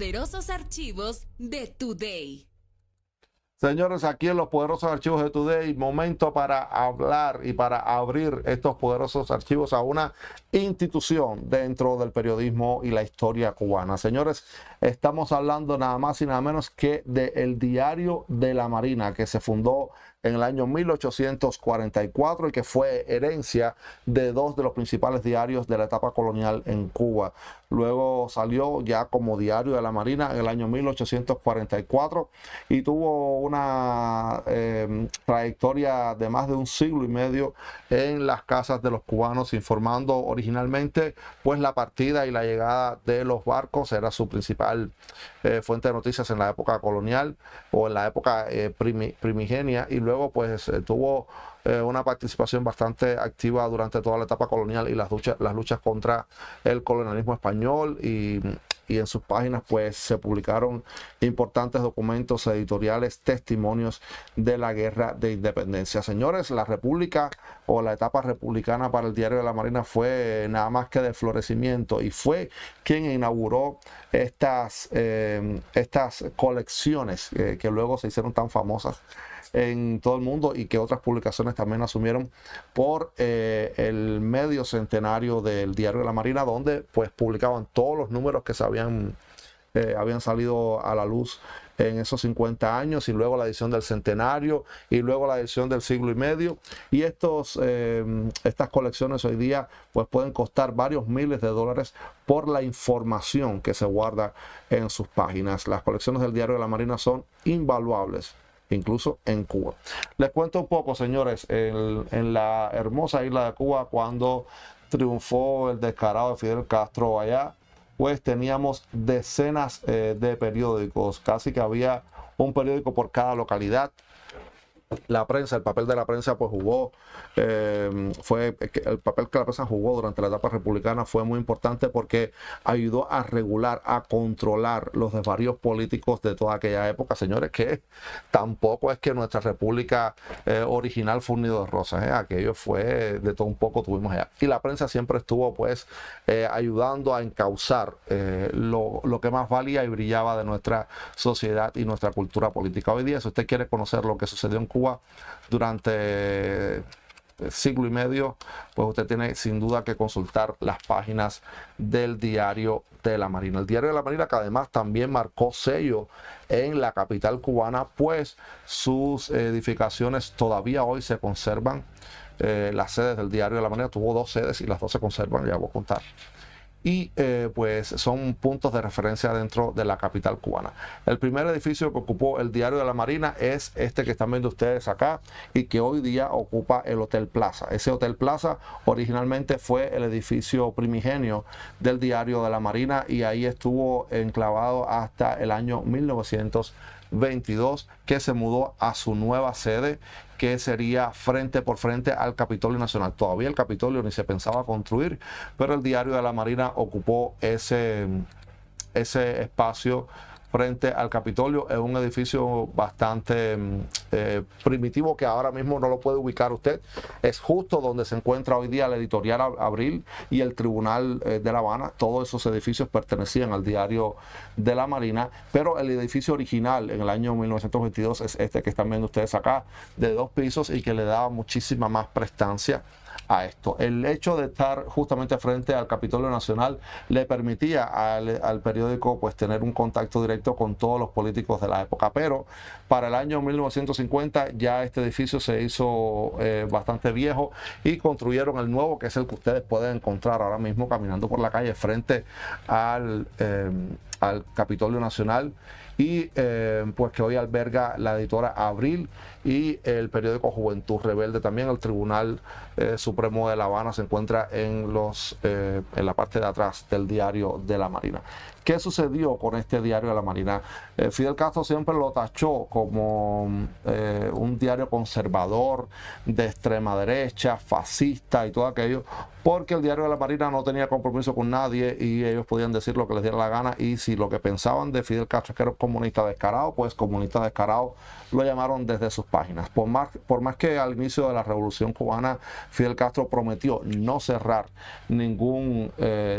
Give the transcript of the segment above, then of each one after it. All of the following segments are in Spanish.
poderosos archivos de Today. Señores, aquí en los poderosos archivos de Today, momento para hablar y para abrir estos poderosos archivos a una institución dentro del periodismo y la historia cubana. Señores, estamos hablando nada más y nada menos que del Diario de la Marina, que se fundó en el año 1844 y que fue herencia de dos de los principales diarios de la etapa colonial en Cuba. Luego salió ya como Diario de la Marina en el año 1844 y tuvo una trayectoria de más de un siglo y medio en las casas de los cubanos, informando originalmente pues la partida y la llegada de los barcos. Era su principal fuente de noticias en la época colonial o en la época primigenia, y luego pues tuvo una participación bastante activa durante toda la etapa colonial y las luchas contra el colonialismo español, y en sus páginas pues se publicaron importantes documentos editoriales, testimonios de la guerra de independencia. Señores, la república o la etapa republicana para el Diario de la Marina fue nada más que de florecimiento, y fue quien inauguró estas colecciones que luego se hicieron tan famosas en todo el mundo y que otras publicaciones también asumieron por el medio centenario del Diario de la Marina, donde pues publicaban todos los números que se habían salido a la luz en esos 50 años, y luego la edición del centenario, y luego la edición del siglo y medio. Y estas colecciones hoy día pues pueden costar varios miles de dólares por la información que se guarda en sus páginas. Las colecciones del Diario de la Marina son invaluables, incluso en Cuba. Les cuento un poco, señores, en la hermosa isla de Cuba, cuando triunfó el descarado de Fidel Castro allá, pues teníamos decenas de periódicos, casi que había un periódico por cada localidad. La prensa, el papel de la prensa pues jugó, el papel que la prensa jugó durante la etapa republicana fue muy importante, porque ayudó a regular, a controlar los desvaríos políticos de toda aquella época. Señores, que tampoco es que nuestra república original fue un nido de rosas, aquello fue de todo un poco, tuvimos allá. Y la prensa siempre estuvo pues ayudando a encauzar lo que más valía y brillaba de nuestra sociedad y nuestra cultura política. Hoy día, si usted quiere conocer lo que sucedió en Cuba durante siglo y medio, pues usted tiene sin duda que consultar las páginas del Diario de la Marina. El Diario de la Marina, que además también marcó sello en la capital cubana, pues sus edificaciones todavía hoy se conservan. Las sedes del Diario de la Marina tuvo 2 sedes y las 2 se conservan, ya voy a contar. Y pues son puntos de referencia dentro de la capital cubana. El primer edificio que ocupó el Diario de la Marina es este que están viendo ustedes acá, y que hoy día ocupa el Hotel Plaza. Ese Hotel Plaza originalmente fue el edificio primigenio del Diario de la Marina, y ahí estuvo enclavado hasta el año 1922, que se mudó a su nueva sede, que sería frente por frente al Capitolio Nacional. Todavía el Capitolio ni se pensaba construir, pero el Diario de la Marina ocupó ese espacio frente al Capitolio. Es un edificio bastante primitivo, que ahora mismo no lo puede ubicar usted. Es justo donde se encuentra hoy día la Editorial Abril y el Tribunal de La Habana. Todos esos edificios pertenecían al Diario de la Marina, pero el edificio original en el año 1922 es este que están viendo ustedes acá, de 2 pisos, y que le daba muchísima más prestancia a esto. El hecho de estar justamente frente al Capitolio Nacional le permitía al periódico pues tener un contacto directo con todos los políticos de la época, pero para el año 1950 ya este edificio se hizo bastante viejo, y construyeron el nuevo, que es el que ustedes pueden encontrar ahora mismo caminando por la calle frente al Capitolio Nacional, y pues que hoy alberga la editora Abril y el periódico Juventud Rebelde. También el Tribunal Supremo de La Habana se encuentra en la parte de atrás del Diario de la Marina. ¿Qué sucedió con este Diario de la Marina? Fidel Castro siempre lo tachó como un diario conservador, de extrema derecha, fascista y todo aquello, porque el Diario de la Marina no tenía compromiso con nadie y ellos podían decir lo que les diera la gana, y si lo que pensaban de Fidel Castro es que era un comunista descarado, pues comunista descarado lo llamaron desde sus páginas. Por más que al inicio de la Revolución Cubana Fidel Castro prometió no cerrar ningún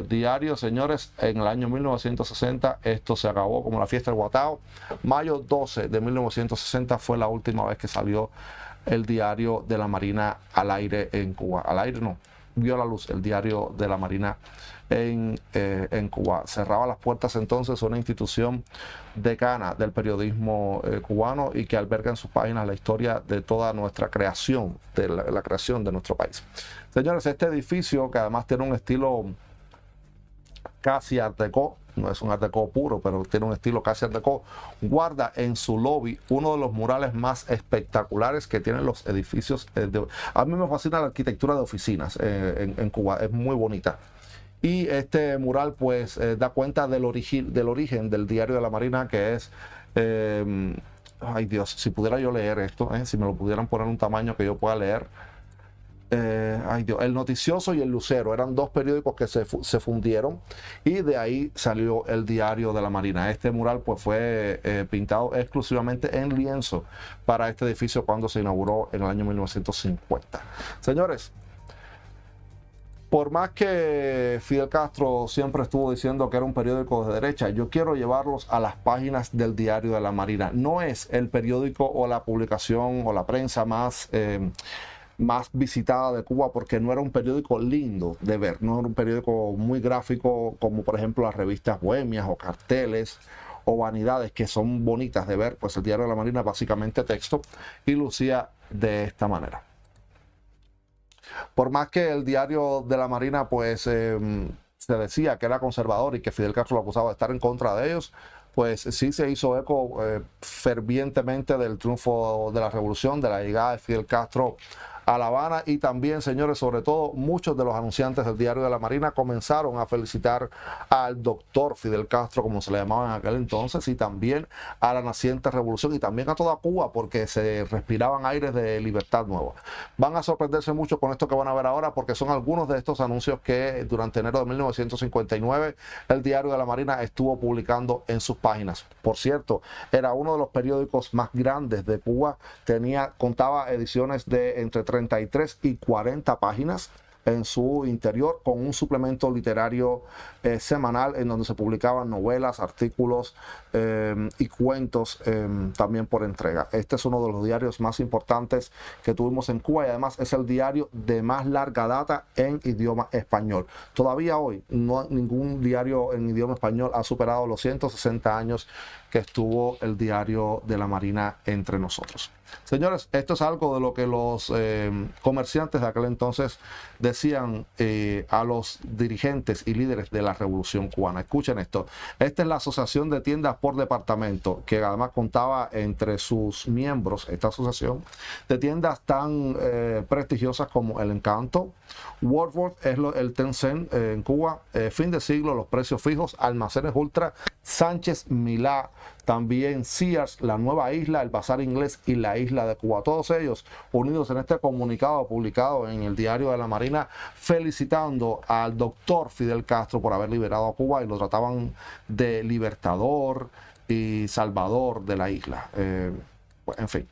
diario, señores, en el año 19 1960 esto se acabó como la fiesta del Guatao. Mayo 12 de 1960 fue la última vez que salió el diario de la Marina al aire en Cuba. Al aire no, vio la luz el diario de la Marina en Cuba. Cerraba las puertas entonces una institución decana del periodismo cubano y que alberga en sus páginas la historia de toda nuestra creación, de la creación de nuestro país. Señores, este edificio, que además tiene un estilo casi art déco, no es un art déco puro, pero tiene un estilo casi art déco, guarda en su lobby uno de los murales más espectaculares que tienen los edificios. A mí me fascina la arquitectura de oficinas en Cuba, es muy bonita. Y este mural pues da cuenta del origen del diario de la Marina, que es, ay Dios, si pudiera yo leer esto, si me lo pudieran poner un tamaño que yo pueda leer. Ay Dios, El Noticioso y El Lucero eran dos periódicos que se fundieron y de ahí salió el diario de la Marina. Este mural pues fue pintado exclusivamente en lienzo para este edificio cuando se inauguró en el año 1950. Señores, por más que Fidel Castro siempre estuvo diciendo que era un periódico de derecha, yo quiero llevarlos a las páginas del diario de la Marina. No es el periódico o la publicación o la prensa más visitada de Cuba, porque no era un periódico lindo de ver, no era un periódico muy gráfico como por ejemplo las revistas Bohemias o Carteles o Vanidades, que son bonitas de ver. Pues el diario de la Marina básicamente texto y lucía de esta manera. Por más que el diario de la Marina pues se decía que era conservador y que Fidel Castro lo acusaba de estar en contra de ellos, pues sí se hizo eco fervientemente del triunfo de la revolución, de la llegada de Fidel Castro a La Habana. Y también, señores, sobre todo muchos de los anunciantes del diario de la Marina comenzaron a felicitar al doctor Fidel Castro, como se le llamaba en aquel entonces, y también a la naciente revolución y también a toda Cuba, porque se respiraban aires de libertad nueva. Van a sorprenderse mucho con esto que van a ver ahora, porque son algunos de estos anuncios que durante enero de 1959 el diario de la Marina estuvo publicando en sus páginas. Por cierto, era uno de los periódicos más grandes de Cuba, contaba ediciones de entre 33 y 40 páginas en su interior, con un suplemento literario semanal en donde se publicaban novelas, artículos y cuentos también por entrega. Este es uno de los diarios más importantes que tuvimos en Cuba y además es el diario de más larga data en idioma español. Todavía hoy ningún diario en idioma español ha superado los 160 años que estuvo el diario de la Marina entre nosotros. Señores, esto es algo de lo que los comerciantes de aquel entonces decían a los dirigentes y líderes de la Revolución Cubana. Escuchen esto. Esta es la Asociación de Tiendas por Departamento, que además contaba entre sus miembros, esta asociación, de tiendas tan prestigiosas como El Encanto, Woolworth, es el Tencent en Cuba, Fin de Siglo, Los Precios Fijos, Almacenes Ultra, Sánchez Milá, también Sears, La Nueva Isla, el Bazar Inglés y la Isla de Cuba. Todos ellos unidos en este comunicado publicado en el diario de la Marina, felicitando al doctor Fidel Castro por haber liberado a Cuba y lo trataban de libertador y salvador de la isla. En fin.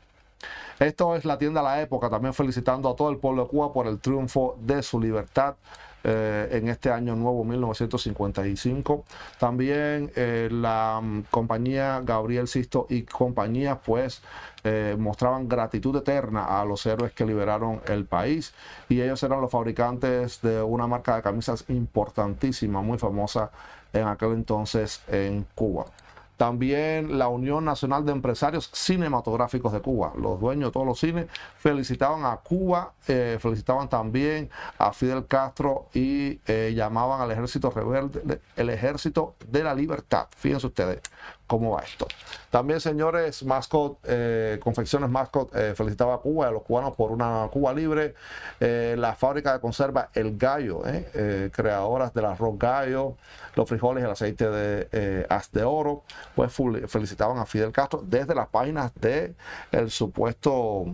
Esto es la tienda La Época, también felicitando a todo el pueblo de Cuba por el triunfo de su libertad en este año nuevo 1955. También la compañía Gabriel Sisto y compañía pues mostraban gratitud eterna a los héroes que liberaron el país, y ellos eran los fabricantes de una marca de camisas importantísima, muy famosa en aquel entonces en Cuba. También la Unión Nacional de Empresarios Cinematográficos de Cuba, los dueños de todos los cines, felicitaban a Cuba, felicitaban también a Fidel Castro y llamaban al ejército rebelde el ejército de la libertad. Fíjense ustedes cómo va esto. También, señores, Mascot, Confecciones Mascot felicitaba a Cuba y a los cubanos por una Cuba libre. La fábrica de conserva El Gallo, creadoras del arroz gallo, los frijoles y el aceite de haz de oro, pues felicitaban a Fidel Castro desde las páginas del supuesto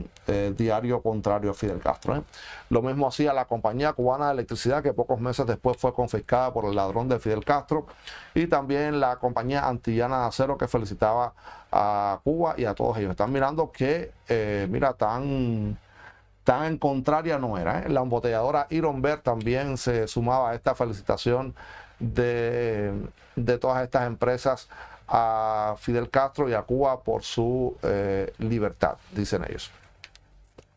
diario contrario a Fidel Castro. Lo mismo hacía la Compañía Cubana de Electricidad, que pocos meses después fue confiscada por el ladrón de Fidel Castro, y también la Compañía Antillana de Acero, que felicitaba a Cuba y a todos ellos. Están mirando que, mira, tan en contraria no era. La embotelladora Ironberg también se sumaba a esta felicitación de todas estas empresas a Fidel Castro y a Cuba por su libertad, dicen ellos.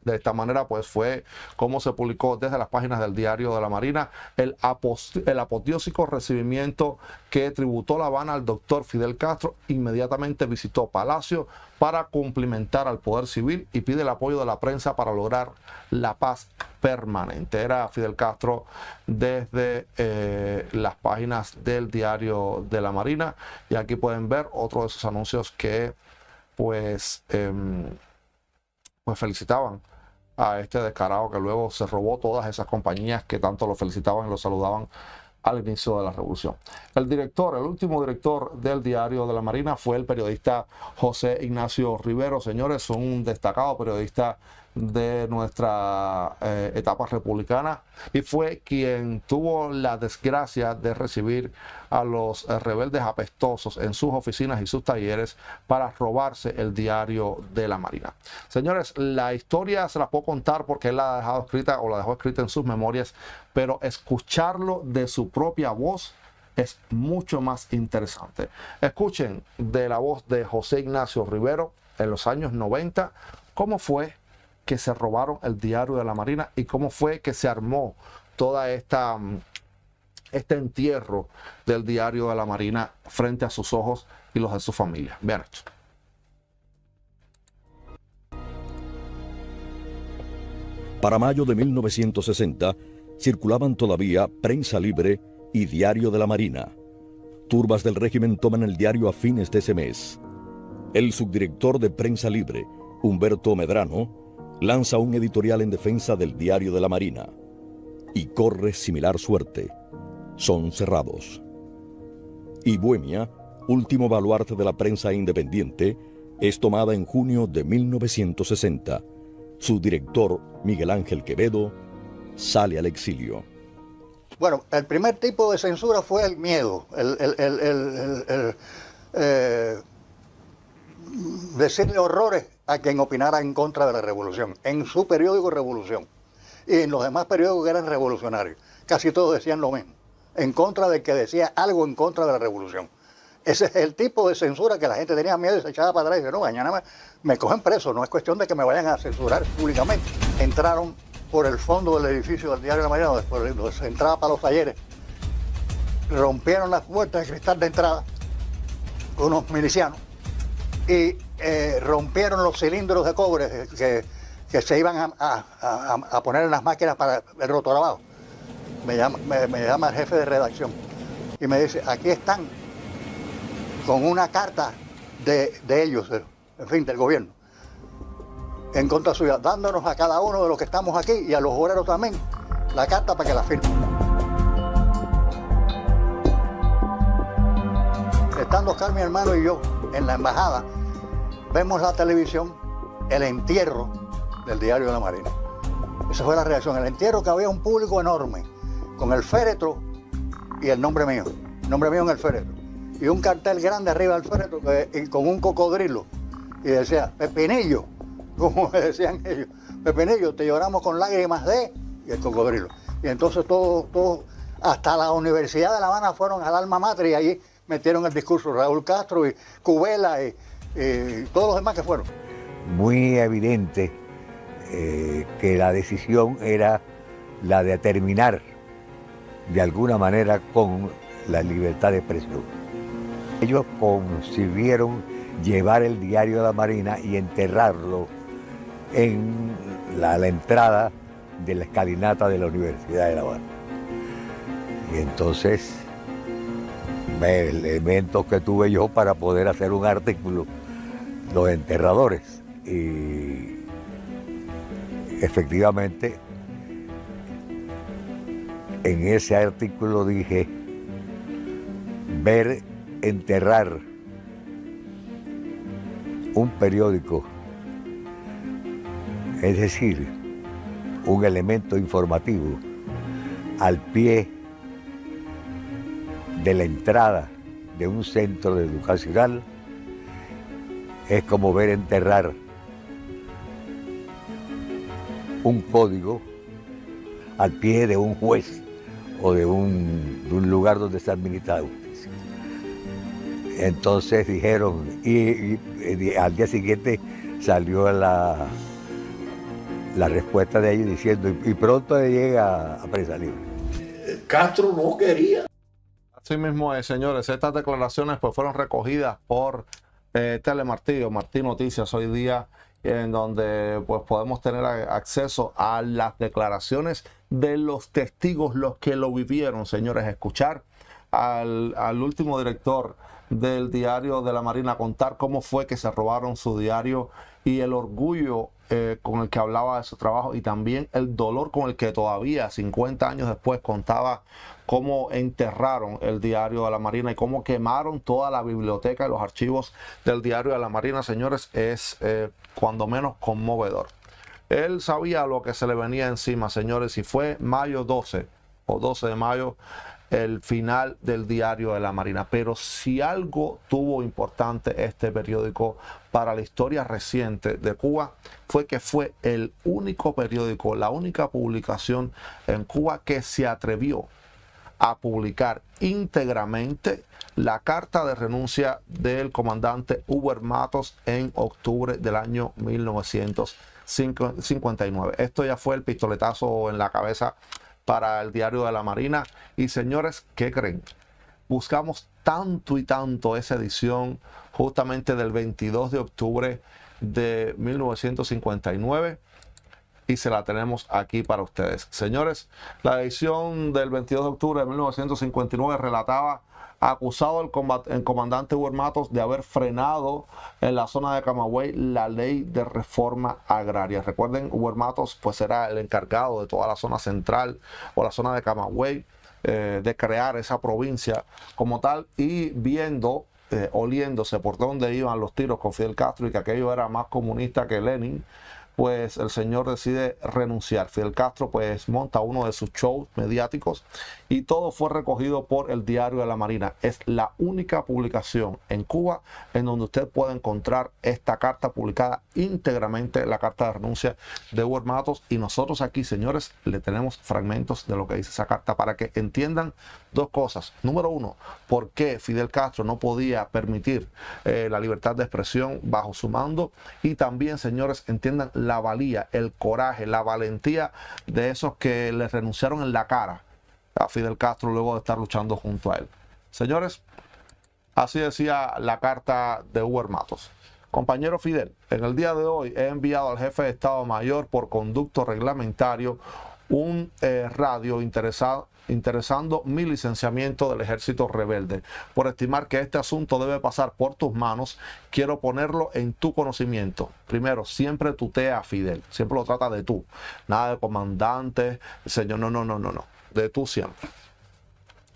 De esta manera, pues fue como se publicó desde las páginas del Diario de la Marina el apoteósico recibimiento que tributó La Habana al doctor Fidel Castro. Inmediatamente visitó Palacio para cumplimentar al poder civil y pide el apoyo de la prensa para lograr la paz permanente. Era Fidel Castro desde las páginas del Diario de la Marina, y aquí pueden ver otro de esos anuncios que pues felicitaban a este descarado que luego se robó todas esas compañías que tanto lo felicitaban y lo saludaban al inicio de la revolución. El último director del Diario de la Marina fue el periodista José Ignacio Rivero. Señores, un destacado periodista de nuestra etapa republicana, y fue quien tuvo la desgracia de recibir a los rebeldes apestosos en sus oficinas y sus talleres para robarse el Diario de la Marina. Señores, la historia se la puedo contar porque él la ha dejado escrita, o la dejó escrita en sus memorias, pero escucharlo de su propia voz es mucho más interesante. Escuchen de la voz de José Ignacio Rivero en los años 90 cómo fue que se robaron el Diario de la Marina y cómo fue que se armó toda este entierro del Diario de la Marina frente a sus ojos y los de su familia. Vean esto. Para mayo de 1960 circulaban todavía Prensa Libre y Diario de la Marina. Turbas del régimen toman el diario a fines de ese mes. El subdirector de Prensa Libre, Humberto Medrano, lanza un editorial en defensa del Diario de la Marina y corre similar suerte. Son cerrados. Y Bohemia, último baluarte de la prensa independiente, es tomada en junio de 1960. Su director, Miguel Ángel Quevedo, sale al exilio. Bueno, el primer tipo de censura fue el miedo, decirle horrores a quien opinara en contra de la revolución, en su periódico Revolución, y en los demás periódicos que eran revolucionarios. Casi todos decían lo mismo, en contra del que decía algo en contra de la revolución. Ese es el tipo de censura que la gente tenía miedo y se echaba para atrás y dice, no, mañana me cogen preso, no es cuestión de que me vayan a censurar públicamente. Entraron por el fondo del edificio del Diario de la Marina, donde se entraba para los talleres, rompieron las puertas de cristal de entrada, unos milicianos, y rompieron los cilindros de cobre que se iban a poner en las máquinas para el rotolavado. Me llama el jefe de redacción y me dice, aquí están con una carta de ellos, en fin, del gobierno, en contra suya, dándonos a cada uno de los que estamos aquí y a los obreros también la carta para que la firmen. Estando Oscar, mi hermano, y yo en la embajada, vemos la televisión, el entierro del Diario de la Marina. Esa fue la reacción, el entierro, que había un público enorme, con el féretro y el nombre mío en el féretro. Y un cartel grande arriba del féretro con un cocodrilo. Y decía, Pepinillo, como decían ellos, Pepinillo, te lloramos con lágrimas de... y el cocodrilo. Y entonces todos, hasta la Universidad de La Habana fueron al alma mater y allí metieron el discurso Raúl Castro y Cubela y todos los demás que fueron. Muy evidente que la decisión era la de terminar de alguna manera con la libertad de expresión. Ellos concibieron llevar el Diario de la Marina y enterrarlo en la entrada de la escalinata de la Universidad de La Habana. Y entonces, elementos que tuve yo para poder hacer un artículo, los enterradores. Y efectivamente, en ese artículo dije, ver enterrar un periódico, es decir, un elemento informativo, al pie de la entrada de un centro educacional, es como ver enterrar un código al pie de un juez o de un lugar donde se administra la justicia. Entonces dijeron, y al día siguiente salió la respuesta de ellos diciendo, y pronto llega a presa libre. Castro no quería. Así mismo es, señores. Estas declaraciones pues fueron recogidas por Telemartí o Martí Noticias hoy día, en donde pues podemos tener acceso a las declaraciones de los testigos, los que lo vivieron, señores. Escuchar al último director del diario de la Marina contar cómo fue que se robaron su diario y el orgullo con el que hablaba de su trabajo, y también el dolor con el que todavía 50 años después contaba cómo enterraron el diario de la Marina y cómo quemaron toda la biblioteca y los archivos del diario de la Marina, señores. Es cuando menos conmovedor. Él sabía lo que se le venía encima, señores, y fue mayo 12 o 12 de mayo el final del diario de la Marina. Pero si algo tuvo importante este periódico para la historia reciente de Cuba, fue que fue el único periódico, la única publicación en Cuba que se atrevió a publicar íntegramente la carta de renuncia del comandante Hugo Matos en octubre del año 1959. Esto ya fue el pistoletazo en la cabeza para el diario de la Marina. Y señores, ¿qué creen? Buscamos tanto y tanto esa edición justamente del 22 de octubre de 1959 y se la tenemos aquí para ustedes. Señores, la edición del 22 de octubre de 1959 relataba: acusado el comandante Hugo Matos de haber frenado en la zona de Camagüey la ley de reforma agraria. Recuerden, Hugo Matos pues era el encargado de toda la zona central o la zona de Camagüey, de crear esa provincia como tal, y viendo, oliéndose por donde iban los tiros con Fidel Castro y que aquello era más comunista que Lenin, pues el señor decide renunciar. Fidel Castro pues monta uno de sus shows mediáticos y todo fue recogido por el diario de la Marina. Es la única publicación en Cuba en donde usted puede encontrar esta carta publicada íntegramente, la carta de renuncia de Hugo Matos. Y nosotros aquí, señores, le tenemos fragmentos de lo que dice esa carta para que entiendan dos cosas. Número uno, por qué Fidel Castro no podía permitir la libertad de expresión bajo su mando. Y también, señores, entiendan la valía, el coraje, la valentía de esos que le renunciaron en la cara a Fidel Castro luego de estar luchando junto a él. Señores, así decía la carta de Hugo Matos. Compañero Fidel, en el día de hoy he enviado al jefe de Estado Mayor por conducto reglamentario un radio interesando mi licenciamiento del ejército rebelde. Por estimar que este asunto debe pasar por tus manos, quiero ponerlo en tu conocimiento. Primero, siempre tutea a Fidel, siempre lo trata de tú, nada de comandante, señor, no, de tú siempre.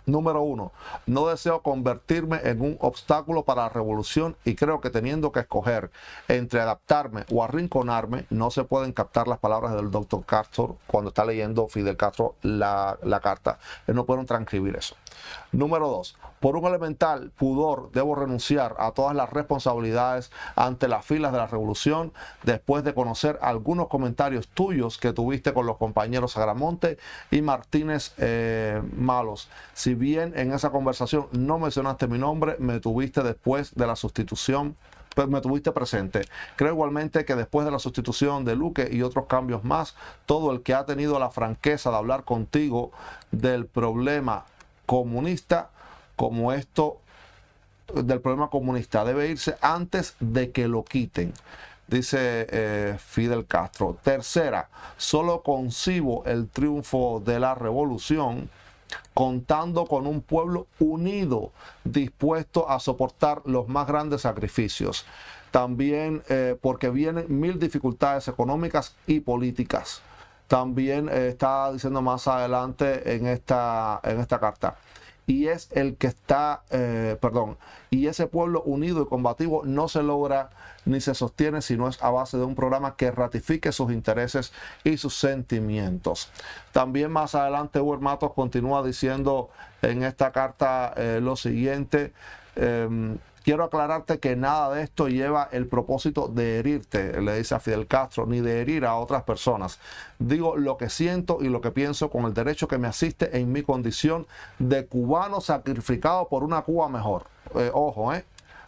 Número uno, no deseo convertirme en un obstáculo para la revolución y creo que teniendo que escoger entre adaptarme o arrinconarme, no se pueden captar las palabras del doctor Castro cuando está leyendo Fidel Castro la carta. Él no puede transcribir eso. Número dos, por un elemental pudor debo renunciar a todas las responsabilidades ante las filas de la revolución después de conocer algunos comentarios tuyos que tuviste con los compañeros Agramonte y Martínez Malos. Si bien en esa conversación no mencionaste mi nombre, me tuviste después de la sustitución, pues me tuviste presente. Creo igualmente que después de la sustitución de Luque y otros cambios más, todo el que ha tenido la franqueza de hablar contigo del problema comunista como esto, del problema comunista, debe irse antes de que lo quiten, dice Fidel Castro. Tercera, solo concibo el triunfo de la revolución contando con un pueblo unido, dispuesto a soportar los más grandes sacrificios. También porque vienen 1000 dificultades económicas y políticas. También está diciendo más adelante en esta carta. Y es el que está, y ese pueblo unido y combativo no se logra ni se sostiene si no es a base de un programa que ratifique sus intereses y sus sentimientos. También más adelante Hugo Matos continúa diciendo en esta carta lo siguiente: Quiero aclararte que nada de esto lleva el propósito de herirte, le dice a Fidel Castro, ni de herir a otras personas. Digo lo que siento y lo que pienso con el derecho que me asiste en mi condición de cubano sacrificado por una Cuba mejor.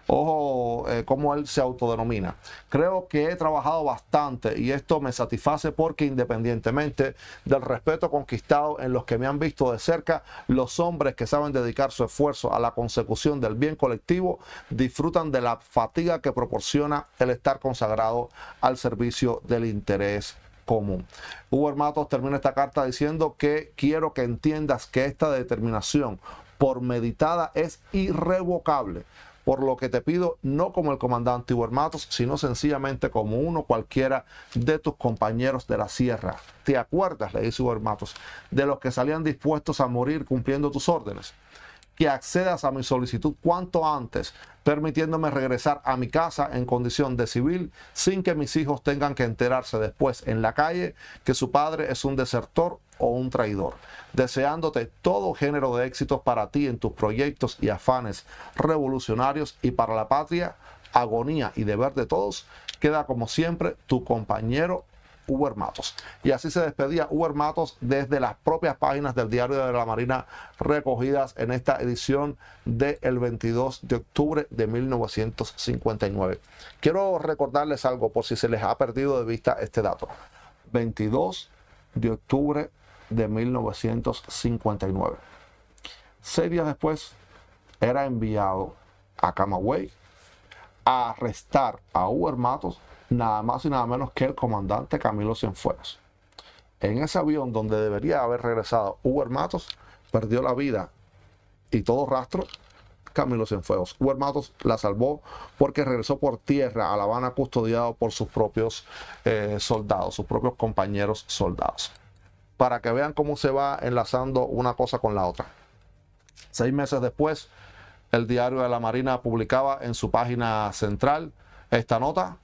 Ojo, cómo él se autodenomina. Creo que he trabajado bastante y esto me satisface porque independientemente del respeto conquistado en los que me han visto de cerca, los hombres que saben dedicar su esfuerzo a la consecución del bien colectivo disfrutan de la fatiga que proporciona el estar consagrado al servicio del interés común. Uber Matos termina esta carta diciendo que quiero que entiendas que esta determinación por meditada es irrevocable. Por lo que te pido, no como el comandante Uber Matos, sino sencillamente como uno cualquiera de tus compañeros de la sierra. ¿Te acuerdas, le dice Uber Matos, de los que salían dispuestos a morir cumpliendo tus órdenes? Que accedas a mi solicitud cuanto antes, permitiéndome regresar a mi casa en condición de civil, sin que mis hijos tengan que enterarse después en la calle que su padre es un desertor o un traidor, deseándote todo género de éxitos para ti en tus proyectos y afanes revolucionarios y para la patria, agonía y deber de todos, queda como siempre tu compañero Uber Matos. Y así se despedía Uber Matos desde las propias páginas del Diario de la Marina recogidas en esta edición del 22 de octubre de 1959. Quiero recordarles algo por si se les ha perdido de vista este dato. 22 de octubre de 1959. 6 días después era enviado a Camagüey a arrestar a Uber Matos, nada más y nada menos que el comandante Camilo Cienfuegos. En ese avión donde debería haber regresado Uber Matos, perdió la vida y todo rastro Camilo Cienfuegos. Uber Matos la salvó porque regresó por tierra a La Habana custodiado por sus propios soldados, sus propios compañeros soldados. Para que vean cómo se va enlazando una cosa con la otra. 6 meses después, el Diario de la Marina publicaba en su página central esta nota.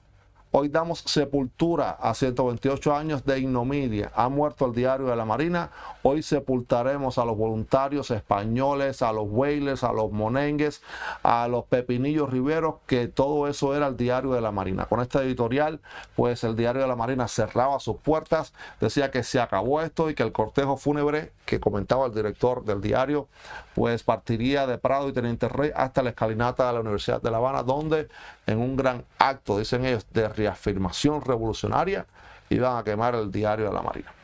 Hoy damos sepultura a 128 años de ignominia. Ha muerto el Diario de la Marina. Hoy sepultaremos a los voluntarios españoles, a los whalers, a los monengues, a los pepinillos riberos, que todo eso era el Diario de la Marina. Con esta editorial, pues el Diario de la Marina cerraba sus puertas, decía que se acabó esto y que el cortejo fúnebre que comentaba el director del diario, pues partiría de Prado y Teniente Rey hasta la escalinata de la Universidad de La Habana, donde en un gran acto, dicen ellos, de reafirmación revolucionaria, iban a quemar el Diario de la Marina.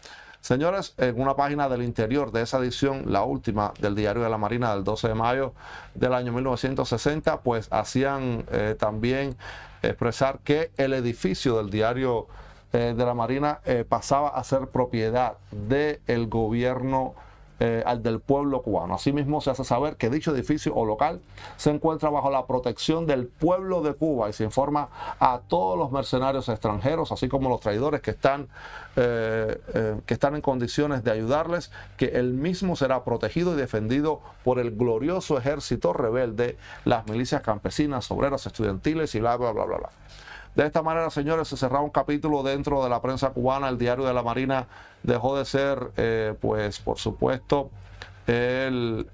Señores, en una página del interior de esa edición, la última del Diario de la Marina del 12 de mayo del año 1960, pues hacían también expresar que el edificio del Diario de la Marina pasaba a ser propiedad del gobierno del pueblo cubano. Asimismo, se hace saber que dicho edificio o local se encuentra bajo la protección del pueblo de Cuba y se informa a todos los mercenarios extranjeros, así como los traidores que están en condiciones de ayudarles, que el mismo será protegido y defendido por el glorioso ejército rebelde, las milicias campesinas, obreras, estudiantiles y bla, bla, bla, bla, bla. De esta manera, señores, se cerraba un capítulo dentro de la prensa cubana. El Diario de la Marina dejó de ser, pues, por supuesto, el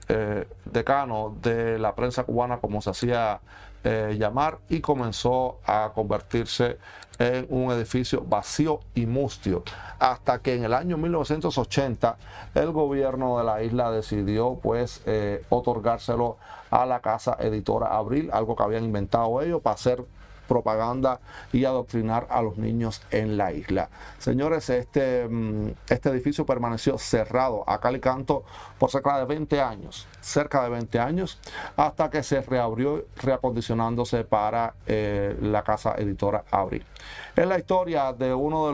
decano de la prensa cubana, como se hacía llamar, y comenzó a convertirse en un edificio vacío y mustio, hasta que en el año 1980 el gobierno de la isla decidió, pues, otorgárselo a la casa editora Abril, algo que habían inventado ellos para hacer propaganda y adoctrinar a los niños en la isla. Señores, este edificio permaneció cerrado a cal y canto por cerca de 20 años, hasta que se reabrió, reacondicionándose para la casa editora Abril. Es la historia de uno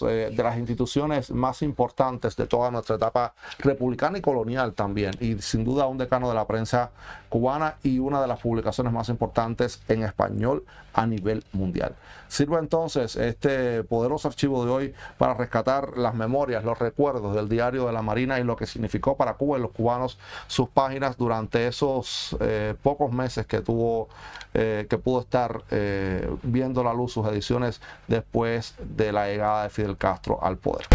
de las instituciones más importantes de toda nuestra etapa republicana y colonial también, y sin duda un decano de la prensa cubana y una de las publicaciones más importantes en español a nivel mundial. Sirve entonces este poderoso archivo de hoy para rescatar las memorias, los recuerdos del Diario de la Marina y lo que significó para Cuba y los cubanos sus páginas durante esos pocos meses que pudo estar viendo la luz sus ediciones después de la llegada de Fidel Castro al poder.